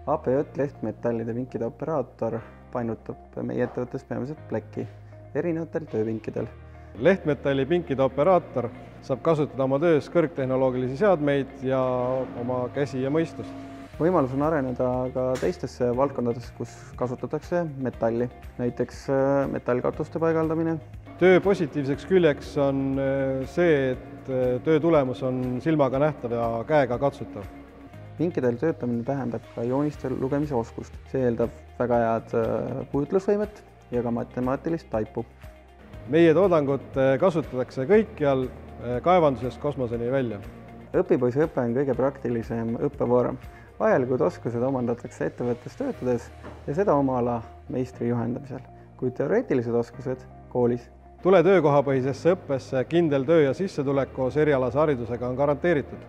APJ lehtmetallide vinkide operaator painutab meie ettevõttes peamiselt plekki erinevatel töövinkidel. Lehtmetalli pinkide operaator saab kasutada oma töös kõrgtehnoloogilisi seadmeid ja oma käsi ja mõistust. Võimalus on areneda ka teistesse valdkondadesse, kus kasutatakse metalli, näiteks metallkatuste paigaldamine. Töö positiivseks küljeks on see, et töö tulemus on silmaga nähtav ja käega katsutav. Vinkidel töötamine tähendab ka jooniste lugemise oskust. See eeldab väga head kujutlusvõimet ja ka matemaatilist taipu. Meie toodangut kasutatakse kõikjal kaevandusest kosmoseni välja. Õpipoisiõpe on kõige praktilisem õppevorm. Vajalikud oskused omandatakse ettevõttes töötades ja seda oma ala meistri juhendamisel, kuid teoreetilised oskused koolis. Tule töökohapõhisesse õppesse, kindel töö ja sissetulek koos erialase haridusega on garanteeritud.